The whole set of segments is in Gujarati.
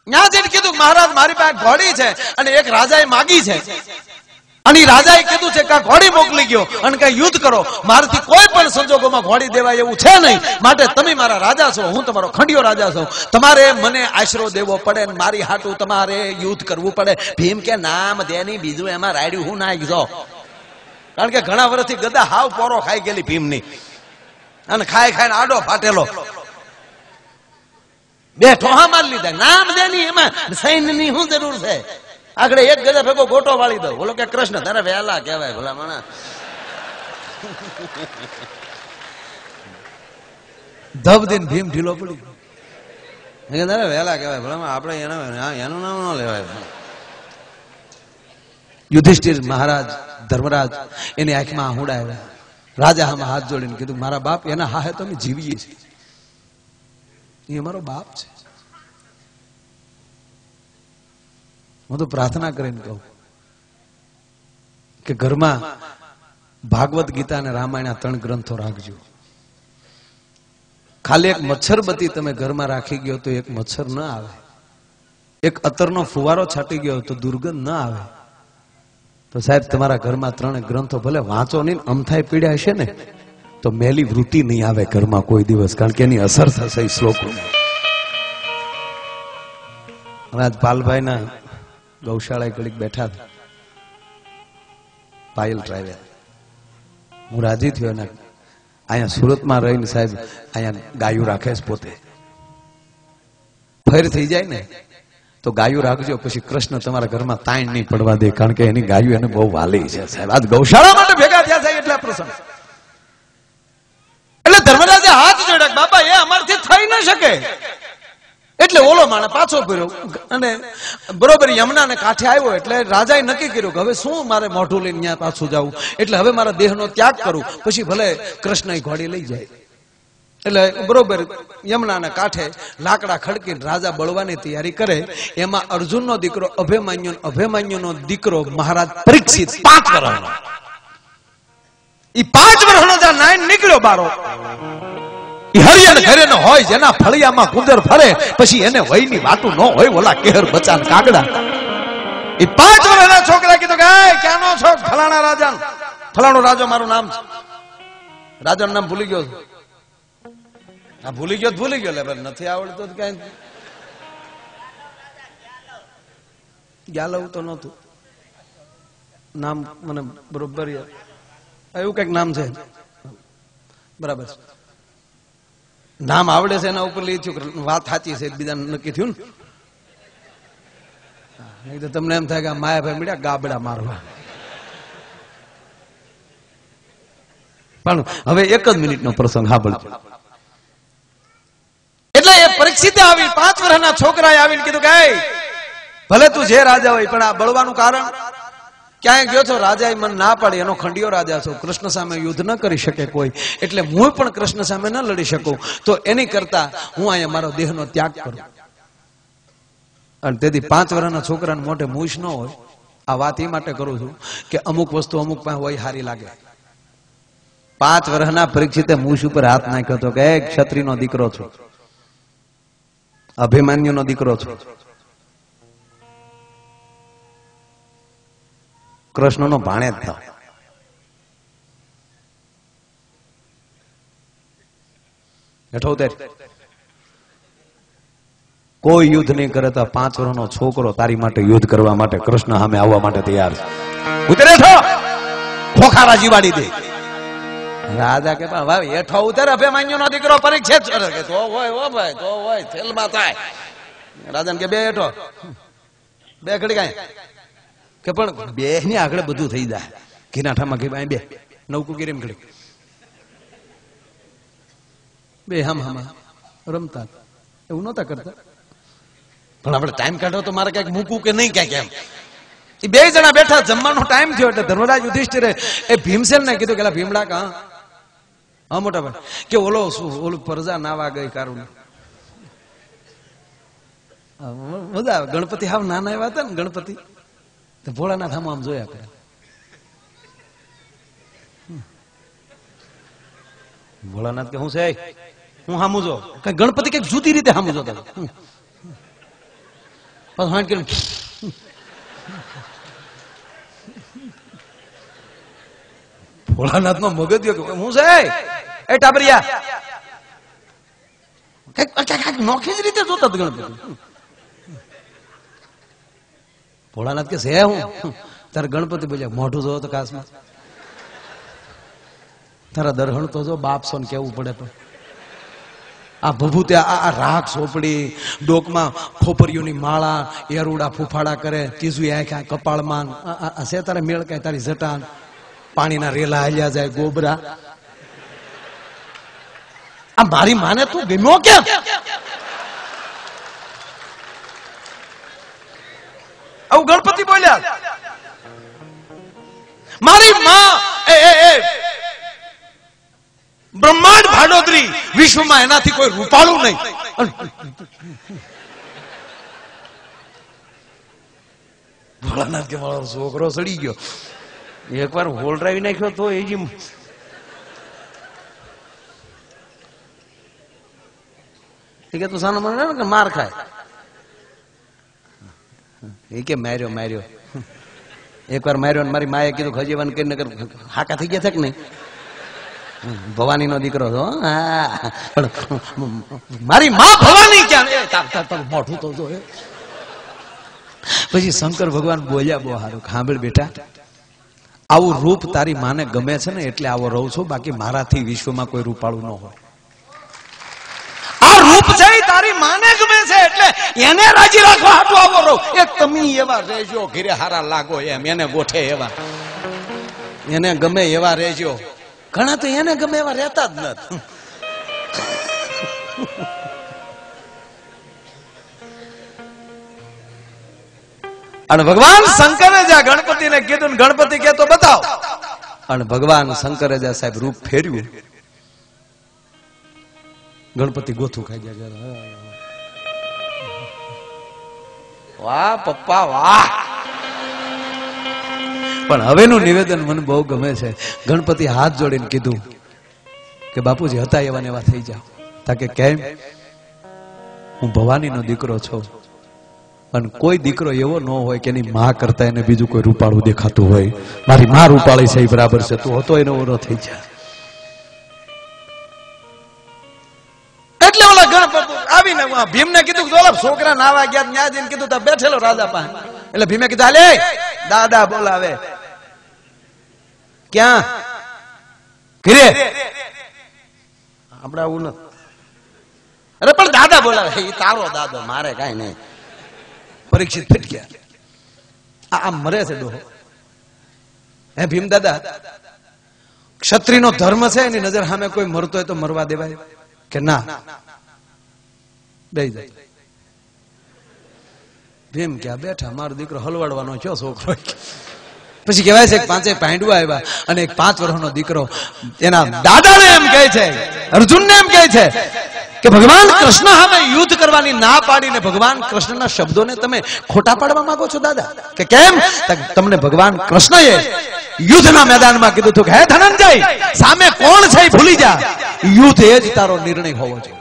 ત્યાં જઈને કીધું મહારાજ મારી પાસે ઘોડી છે અને એક રાજાએ માગી છે અને રાજાએ કીધું છે કે ઘોડી મોકલી ગયો અને કે યુદ્ધ કરો, મારાથી કોઈ પણ સંજોગોમાં ઘોડી દેવાય એવું છે નહીં, માટે તમે મારા રાજા છો, હું તમારો ખંડિયો રાજા છું, તમારે મને આશરો દેવો પડે ને મારી હાટું તમારે યુદ્ધ કરવું પડે. ભીમ કે નામ દેની બીજું એમાં રાડ્યું હું નાખજો, કારણ કે ઘણા વર્ષથી ગદા હાવ પોરો ખાઈ ગયેલી ભીમની અને ખાઈ ખાઈને આડો ફાટેલો, બે ઠોહા મારી લીધા. નામ દેની એમાં સૈન્યની શું જરૂર છે? આગળ એક ગજા ભેગો ગોટો વાળી દો. બોલો કે કૃષ્ણ તારે વહેલા કહેવાય ભલા માણા. ધબ દિન ભીમ ઢીલો પડી તારે વહેલા કહેવાય ભલા, આપણે એનું નામ ન લેવાય. યુધિષ્ઠિર મહારાજ ધર્મરાજ એની આંખમાં આહુડા આવ્યા. રાજા આમાં હાથ જોડીને કીધું મારા બાપ એના હાહે તો અમે જીવીએ છીએ, એ અમારો બાપ છે. હું તો પ્રાર્થના કરીને કહું કે ઘરમાં ભાગવત ગીતા અને રામાયણ 3 ગ્રંથો રાખજો. ખાલી એક મચ્છરબત્તી તમે ઘરમાં રાખી ગયો તો એક મચ્છર ન આવે, એક અત્તરનો ફુવારો છાટી ગયો તો દુર્ગંધ ન આવે. તો સાહેબ તમારા ઘરમાં 3 ગ્રંથો ભલે વાંચો નહીં, અમથાઈ પીડ્યા હશે ને તો મેલી વૃત્તિ નહીં આવે ઘરમાં કોઈ દિવસ, કારણ કે એની અસર થશે એ શ્લોકો. આજ પાલભાઈ ના ગૌશાળા ઘડીક બેઠા હતા, પાયલ ડ્રાઈવર, હું રાજી થયો ને અહીંયા સુરતમાં રહીને સાહેબ અહીંયા ગાયું રાખે છે પોતે. ફેર થઈ જાય ને તો ગાયું રાખજો, પછી કૃષ્ણ તમારા ઘરમાં તાણ નહીં પડવા દે, કારણ કે એની ગાયું એને બહુ વાલી છે સાહેબ. આજ ગૌશાળા માટે ભેગા થયા થાય એટલા પ્રસંગ. એટલે ધર્મરાજે હાથ જોડ્યા, બાપા એ અમારથી થઈ ન શકે. એટલે ઓલો માણસ પાછો ફર્યો અને બરોબર યમુનાને કાંઠે આવ્યો. એટલે રાજાએ નક્કી કર્યું કે હવે શું મારે મોઢું લઈને ત્યાં પાછું જવું, એટલે હવે મારા દેહનો ત્યાગ કરું, પછી ભલે કૃષ્ણ ઘોડી લઈ જાય. એટલે બરોબર યમુનાના કાંઠે લાકડા ખડકીને રાજા બળવાની તૈયારી કરે. એમાં અર્જુનનો દીકરો અભિમન્યુનો દીકરો મહારાજ પરીક્ષિત 5 વર્ષનો, એ 5 વર્ષનો જ્યાં નાઈન નીકળ્યો બારો, હરિયન ઘરેનો હોય, જેના ફળિયામાં કુંદર ફરે પછી એને વયની વાતું ન હોય, ઓલા કેહર બચાન કાગડા. એ 5 વર્ષના છોકરા કીધું કે ક્યાંનો છો? ફલાણા રાજા. ફલાણો રાજો મારું નામ છે. રાજાનું નામ ભૂલી ગયો. હા ભૂલી ગયો લે, નથી આવડતું તો કઈ. ગ્યાલવ તો નતું નામ, મને બરોબર એવું કઈક નામ છે, બરાબર નામ આવડે છે એના ઉપર લઈ થયું. વાત સાચી છે, બીજા નક્કી થયું ને તો તમને એમ થાય કે માયાભાઈ મળ્યા ગાબડા મારવા. પણ હવે 1 જ મિનિટનો પ્રસંગ સાંભળજો. એટલે એ પરીક્ષિતે આવી 5 વર્ષના છોકરાએ આવીને કીધું કે ભલે તું જે રાજા હોય પણ આ બળવાનું કારણ ક્યાંય ગયો છો? રાજાએ મને ના પાડી, એનો ખંડિયો રાજા છો, કૃષ્ણ સામે યુદ્ધ ન કરી શકે કોઈ, એટલે હું પણ કૃષ્ણ સામે ન લડી શકું, તો એની કરતા હું અહીંયા મારો દેહનો ત્યાગ કરું. અને તેથી 5 વર્ષના છોકરાને મોઢે મૂછ ન હોય. આ વાત એ માટે કરું છું કે અમુક વસ્તુ અમુક પાસે હોય સારી લાગે. 5 વર્ષના પરીક્ષિતે મૂછ ઉપર હાથ નાખ્યો હતો કે ક્ષત્રિયનો દીકરો છો, અભિમન્યુનો દીકરો છો, કૃષ્ણનો ભાણેજ થાવ. કોઈ યુદ્ધ નહીં કરે તો 5 વર્ષનો છોકરો તારી માટે યુદ્ધ કરવા માટે કૃષ્ણ સામે આવવા માટે તૈયાર છે. ઉતરે છો ખોખારા જીવાડી દે. રાજા કે ભાઈ હેઠો ઉતર, અભિમન્યુનો દીકરો પરીક્ષિત કે તો હોય હો ભાઈ, તો હોય થેલમાં થાય. રાજાને કે બે હેઠો, બે ઘડી કાંઈ કે પણ બે ની આગળ બધું થઈ જાય. ઘીનાઠામાં ઘી બે નૌકુ ગીરીમ ઘડી બે હામાં રમતા, એવું નતા કરતા. પણ આપણે ટાઈમ કાઢો તો મારે કઈક મૂકવું કે નહીં ક્યાંક એમ. એ 2 જણા બેઠા, જમવાનો ટાઈમ થયો એટલે ધર્મરાજ યુધિષ્ઠિરે એ ભીમસેન ને કીધું કે ભીમડા કા હા મોટા ભાઈ કે ઓલો શું ઓલું પ્રજા નાવા ગઈ કારું. મજા આવે. ગણપતિ હાવ નાના એવા હતા ને, ગણપતિ ભોળાનાથ આમ જોયા કરે. ભોળાનાથ કે હું છે હું હામું જો, કઈ ગણપતિ કઈક જુદી રીતે હામું જોતા. ભોળાનાથ નો મગજ હું છે એ ટાબરિયા કઈક નોખી જ રીતે જોતા ગણપતિ. ભોળાનાથ કે છે હું તારે ગણપતિ બોલ્યા મોઢું જોવો તો કાશમાં તારા દર્શન તો જો બાપ છો ને કેવું પડે. તો આ ભભૂતે આ રાખ સોપડી ડોકમાં ખોપરીઓની માળા એરુડા ફૂફાડા કરે ત્રીજું આંખ કપાળમાં છે તારે મેળ કઈ તારી જટાન પાણીના રેલા હાલ્યા જાય ગોબરા. આ મારી માને તું ગમ્યો કેમ? આવું ગણપતિ બોલ્યા. મારી માં બ્રહ્માંડ ભાડોદરી વિશ્વમાં એનાથી કોઈ રૂપાળું નહીં. ભોળાનાથ કે મારો છોકરો સડી ગયો. એકવાર હોલ ડ્રાઈવ નાખ્યો તો એ જ કે તું સાનો મને કે માર ખાય. એ કે માર્યો માર્યો એકવાર માર્યો મારી માએ કીધું ખજીવન કરીને હાકા થઈ ગયા છે કે નહીં? ભવાની નો દીકરો છો. મારી માં ભવાની ક્યાં મોઢું તો જો. પછી શંકર ભગવાન બોલ્યા બહુ સારું સાંભળ બેટા આવું રૂપ તારી માને ગમે છે ને એટલે આવો રહું છું બાકી મારાથી વિશ્વમાં કોઈ રૂપાળું ન હોય. આ રૂપ છે તારી માને ગમે છે એટલે એને રાજી રાખવા હાટું આવો રહું. એ તમે એવા રહેજો ઘરે હારા લાગો એમ એને ગોઠે એવા એને ગમે એવા રહેજો. ઘણા તો એને ગમે એવા રહેતા જ નથી. અને ભગવાન શંકરે જ્યાં ગણપતિને કીધું ગણપતિ કે તો બતાવ. અને ભગવાન શંકરે જ્યાં સાહેબ રૂપ ફેર્યું ગણપતિ ગોથું ખાઈ ગયા. વાહ પપ્પા વાહ. પણ હવેનું નિવેદન મને બહુ ગમે છે. ગણપતિ હાથ જોડીને કીધું કે બાપુજી હતા એવા ને એવા થઈ જાઓ. તાકે કેમ હું ભવાનીનો દીકરો છું અને કોઈ દીકરો એવો ન હોય કે એની માં કરતા એને બીજું કોઈ રૂપાળું દેખાતું હોય. મારી માં રૂપાળી છે બરાબર છે તું હતો એને ઓરો થઈ જાય. એટલે ઓલા ગણપતિ આવીને ભીમને કીધું છોકરા નાવા ગયા ન્યા જઈને કીધું તા બેઠેલો રાજા પાસે. એટલે ભીમે કીધું હાલે દાદા બોલાવે. ક્યાં? ઘરે. આપણે આવું નથી. અરે પણ દાદા બોલાવે. એ તારો દાદો મારે કઈ નહીં. પરીક્ષિત ફીટ ગયા. આ મરે છે ડોહો. હે ભીમ દાદા ક્ષત્રિયનો ધર્મ છે એની નજર સામે કોઈ મરતો હોય તો મરવા દેવાય કે ના? બે જાય. ભીમ ક્યાં બેઠા મારો દીકરો હલવાડવાનો છો છોકરો. પછી કહેવાય છે પાંચે પાંડવા આવ્યા અને એક 5 વર્ષનો દીકરો એના દાદાને એમ કહે છે અર્જુનને એમ કહે છે કે ભગવાન કૃષ્ણ સામે યુદ્ધ કરવાની ના પાડીને ભગવાન કૃષ્ણના શબ્દોને તમે ખોટા પાડવા માંગો છો દાદા? કે કેમ? તમને ભગવાન કૃષ્ણએ યુદ્ધના મેદાનમાં કીધું હતું કે હે ધનંજય સામે કોણ છે ભૂલી જા. યુદ્ધ એ જ તારો નિર્ણય હોવો જોઈએ.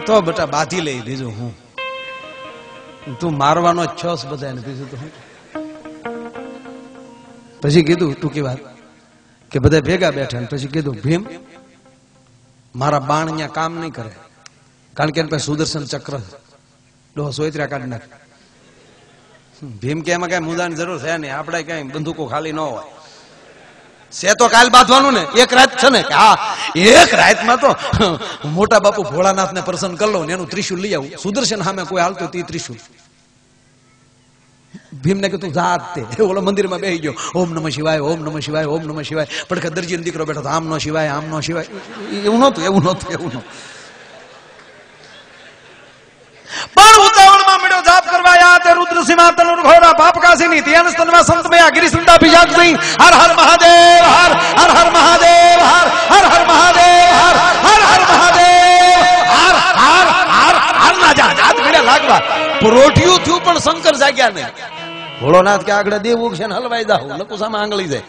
તો બેટા બાધી લઈ બીજું હું તું મારવાનો જ છોસ બધાને બીજું તો. પછી કીધું ટૂંકી વાત કે બધા ભેગા બેઠા. પછી કીધું ભીમ મારા બાણ અહીંયા કામ નહીં કરે કારણ કે એની પાસે સુદર્શન ચક્ર ડોહ સોયત્રા કાઢી નાખ. ભીમ કે એમાં કઈ મુદ્દાની જરૂર છે નહીં. આપણે કઈ બંદૂકો ખાલી ન હોય છે તો કાલ બાંધવાનું ને. એક રાત છે ને હા એક રાતમાં તો મોટા બાપુ ભોળાનાથ ને પ્રસન્ન કરી લો ને એનું ત્રિશુલ લઈ આવું. સુદર્શન સામે કોઈ હાલતું તે ત્રિશુલ. ભીમને કે તું જા તે ઓલો મંદિરમાં બેસી ગયો. ઓમ નમઃ શિવાય ઓમ નમઃ શિવાય ઓમ નમઃ શિવાય. પડખે દરજીનો દીકરો બેઠો આમ નો શિવાય આમ નો શિવાય. એવું નહોતું એવું નહોતું એવું નહોતું. પણ ઉતાવળમાં મળ્યો જાપ કરવા યા તે રુદ્રસિંહ તનુર ઘોરા પાપકાસીની ધ્યાન સ્તનમાં સંતમયા ગિરિસંદા ભિજાક સિંહ હર હર મહાદેવ હર હર હર મહાદેવ હર હર હર મહાદેવ હર હર હર મહાદેવ હર હર હર હર ના જા જાત મળ્યા લાગવા. પ્રોઠિયું થયું પણ શંકર જાગ્યા નહીં. ભોળોનાથ કે આગળ દેવું છે ને હલવાઈ જાવ લકુ સામે આંગળી જાય.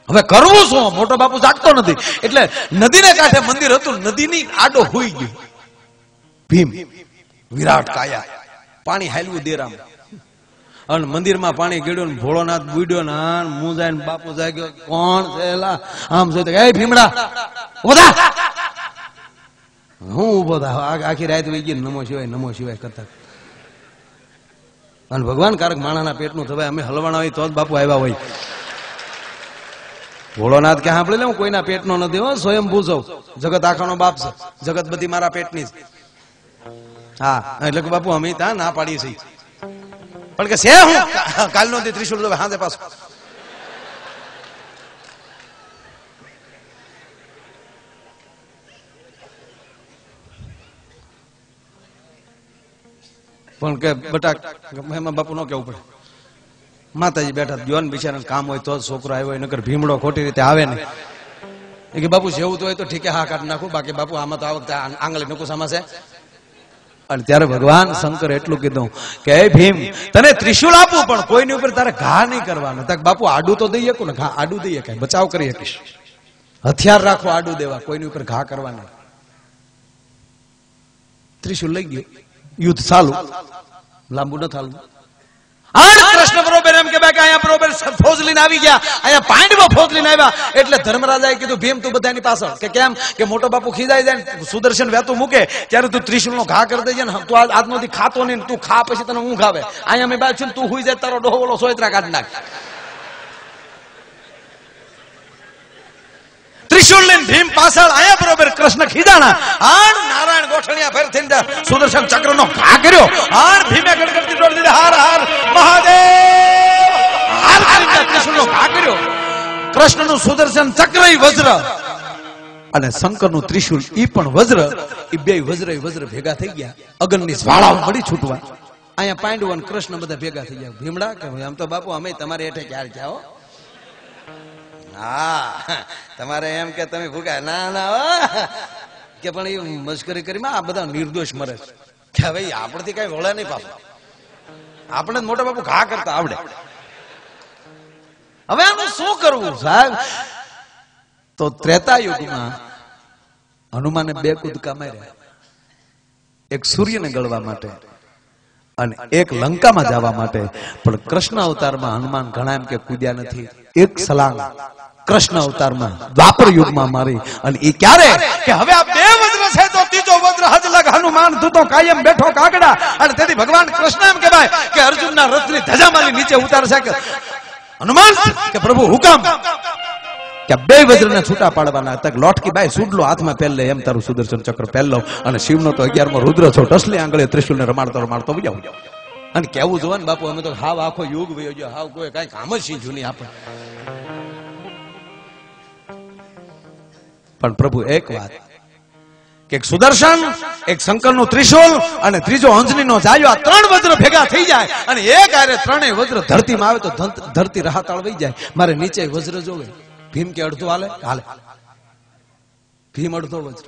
હવે કરવું શું? મોટો બાપુ જાગતો નથી એટલે નદીને કાંઠે મંદિર હતું, નદીની આડો હોઈ ગયું ભીમ, વિરાટ કાયા, પાણી હાલવું દેરામ, અને મંદિરમાં પાણી ગળ્યું ને ભોળોનાથ બુડ્યો ને હું જાય ને બાપુ જાગ્યો, કોણ છે આમ જોઈ, એ ભીમડા ઉભા થા. હું ઉભો થા, આખી રાત વહી ગઈ નમો શિવાય કરતા. અને ભગવાન કારક માણાના પેટનું થવાય, અમે હલવાના હોય તો જ બાપુ આવ્યા હોય. ભોળોનાથ કે સાંભળી લે, હું કોઈના પેટનો નથી હો, સ્વયંભૂ છું, જગત આખાનો બાપ છે, જગત બધી મારા પેટની છે. હા એટલે કે બાપુ અમે ત્યાં ના પાડીએ છીએ, પણ કે છે હું કાલનો ત્રિશુલ હાથે પાછું. પણ કે બટા એમાં બાપુ નો કેવું પડે, માતાજી બેઠા જોન બિચારા કામ હોય તો જ છોકરો આવ્યો, નકર ભીમડો ખોટી રીતે આવે ને. એ કે બાપુ જેવું તો હોય તો ઠીક હા કાઢી નાખું, બાકી બાપુ આમાં તો આ વખતે આંગળી નકુસામાં છે. અને ત્યારે ભગવાન શંકર એટલું કીધું કે હે ભીમ, તને ત્રિશુલ આપું પણ કોઈની ઉપર તારે ઘા નહીં કરવાનો. તક બાપુ આડું તો દઈએ ને, ઘા આડું દઈએ, કઈ બચાવ કરી શકીશ, હથિયાર રાખો આડું દેવા, કોઈની ઉપર ઘા કરવાના. ત્રિશુલ લઈ ગયો, યુદ્ધ ચાલુ, લાંબુ ન થાલું. કૃષ્ણ બરોબર એમ કે અહીંયા બરોબર ફોજ લઈને આવી ગયા, અહીંયા પાંડવો ફોજ લઈને આવ્યા. એટલે ધર્મરાજાએ કીધું ભીમ તું બધાની પાછળ, કે કેમ કે મોટો બાપુ ખીજાઈ જાય, સુદર્શન વેતું મૂકે ત્યારે તું ત્રિશુલ નો ઘા કરી દેજે ને, તું આજનોથી ખાતો નહીં, તું ખા પછી તને ઊંઘ આવે. અહીંયા મેં બાજુ તું હુઈ જાય, તારો ડોહો સોયત્રા કાઢી નાખ. ત્રિશુલ લઈને ભીમ પાછળ, અહીંયા બરોબર કૃષ્ણ ખીજાણા, આણ નારાયણ ગોઠણિયા ફેર થઈને સુદર્શન ચક્ર નો ઘા કર્યો, આણ ભીમે ગડગડતી દોડી દીધી, હાર હાર મહાદેવ, હાર કરીને ત્રિશુલ નો ઘા કર્યો. કૃષ્ણ નું સુદર્શન ચક્ર વજ્ર અને શંકર નું ત્રિશુલ ઈ પણ વજ્ર, ઈ બે વજ્ર ભેગા થઈ ગયા, અગ્નિની જ્વાળાઓ મળી છૂટવા. અહીંયા પાંડવ અને કૃષ્ણ બધા ભેગા થઈ ગયા. ભીમડા કે આમ તો બાપુ અમે તમારી હેઠે ક્યારે જાઓ, હા તમારે એમ કે તમે ભૂગા ના ના કે પણ એ મસ્કરી કરી આ બધા નિર્દોષ મરે કે ભાઈ આપણથી કઈ વળે નહીં, પાછું આપણે મોટા બાપુ ઘા કરતા આવડે. હવે આનું શું કરવું સાહેબ? તો ત્રેતા યુગમાં હનુમાને 2 કૂદકા માર્યા, એક સૂર્યને ગળવા માટે અને એક લંકામાં જવા માટે. પણ કૃષ્ણ અવતારમાં હનુમાન ઘણા એમ કે કૂદ્યા નથી, એક સલાંગ કૃષ્ણ અવતારમાં દ્વાપર યુગમાં મારી. અને એ ક્યારે કે હવે આ 2 વજ્ર છે તો ત્રીજો વજ્ર હજલગ હનુમાન તું તો કાયમ બેઠો કાગડા. અને તેથી ભગવાન કૃષ્ણ એમ કહેવાય કે અર્જુનના રથની ધજામાલી નીચે ઉતારશે કે હનુમાન કે પ્રભુ હુકમ કે 2 વજ્રને છૂટા પાડવાના. તક લોટકી બાઈ સુડલો હાથમાં પહેર લે, એમ તારું સુદર્શન ચક્ર પહેર લો, અને શિવનો તો 11મો રુદ્ર છો, ટસલી આંગળે ત્રિશુલને રમાડતો વિજાવ. અને કેવું જોવા ને બાપુ, અમે તો હાવ આખો યુગ વયો ગયો, હાવ કોઈ કઈ કામ જ જૂની આપણે. પણ પ્રભુ એક વાત કે એક સુદર્શન, એક શંકરનું ત્રિશુલ અને ત્રીજો અંજનીનો જાયો, આ 3 વજ્ર ભેગા થઈ જાય અને એક આરે 3 વજ્ર ધરતીમાં આવે તો ધરતી રહાતાળ વહી જાય. મારે નીચે વજ્ર જોવે. ભીમ કે અડધો હાલે, ભીમ અડધો વજ્ર.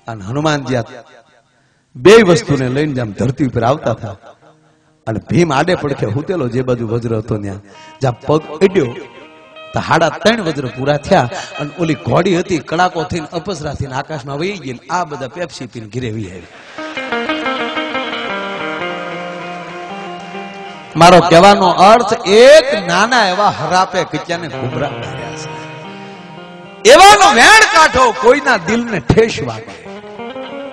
અને હનુમાનજી 2 વસ્તુને લઈને જેમ ધરતી ઉપર આવતા હતા, અને ભીમ આડે પડખે હુતેલો, જે બાજુ વજ્ર હતો ત્યાં જ્યાં પગ અડ્યો તો 3.5 વજ્ર પૂરા થયા. અને ઓલી ઘોડી હતી કડાકો થઈને અપસરા થઈને આકાશમાં વહી ગઈ. આ બધા પેપ્સી પીને ઘરે વી આવી. મારો કહેવાનો અર્થ, એક નાના એવા હરાપે કચ્યાને ઘુમરા માર્યા છે, એવાનો વેણ કાઢો, કોઈના દિલને ઠેસ વાગે.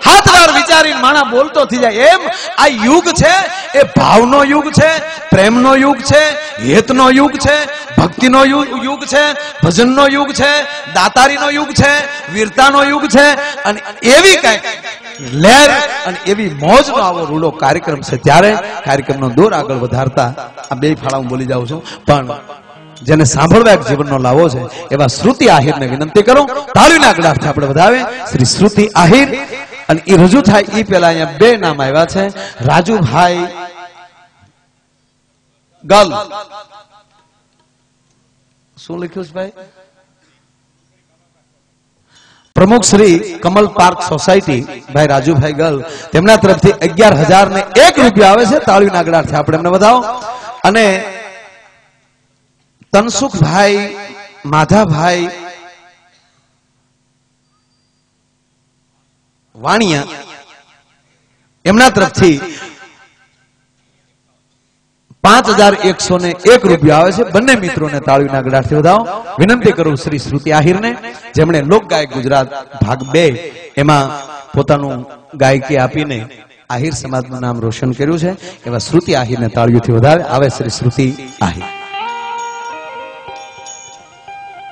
હાથ વાર વિચારીને માણા બોલતો થઈ જાય. એમ આ યુગ છે એ ભાવનો યુગ છે, પ્રેમનો યુગ છે, હેતનો યુગ છે, ભક્તિનો યુગ છે, ભજનનો યુગ છે, દાતારીનો યુગ છે, વીરતાનો યુગ છે. અને એવી કઈ લહેર અને એવી મોજનો આવો રૂડો કાર્યક્રમ છે. ત્યારે કાર્યક્રમનો દોર આગળ વધારતા આ 2 ફાળા હું બોલી જાઉં છું, પણ જેને સાંભળવા એક જીવનનો લાવો છે એવા શ્રુતિ આહિરને વિનંતી કરું, તાળીના ગળાથી આપણે વધાવે. શ્રી શ્રુતિ આહિર. અને એ રજૂ થાય એ પેલા અહીંયા 2 નામ આવ્યા છે, રાજુભાઈ ગલ. શું લખ્યું છે ભાઈ? પ્રમુખ શ્રી કમલ પાર્ક સોસાયટી ભાઈ રાજુભાઈ ગલ, તેમના તરફથી 11,001 રૂપિયા આવે છે. તાળીના ગળાથી આપણે એમને વધાવો. અને તનસુખભાઈ માધાભાઈ વાણિયા એમના તરફથી 5101 રૂપિયા આવે છે. બંને મિત્રોને તાળીના ગળાથી વધાવો. વિનંતી કરું શ્રી શ્રુતિ આહિરને, જેમણે લોક ગાયક ગુજરાત ભાગ 2 એમાં પોતાનું ગાયકી આપીને આહિર સમાજનું નામ રોશન કર્યું છે, એવા શ્રુતિ આહિરને તાળીઓથી વધાવે. આવે શ્રી શ્રુતિ આહિર.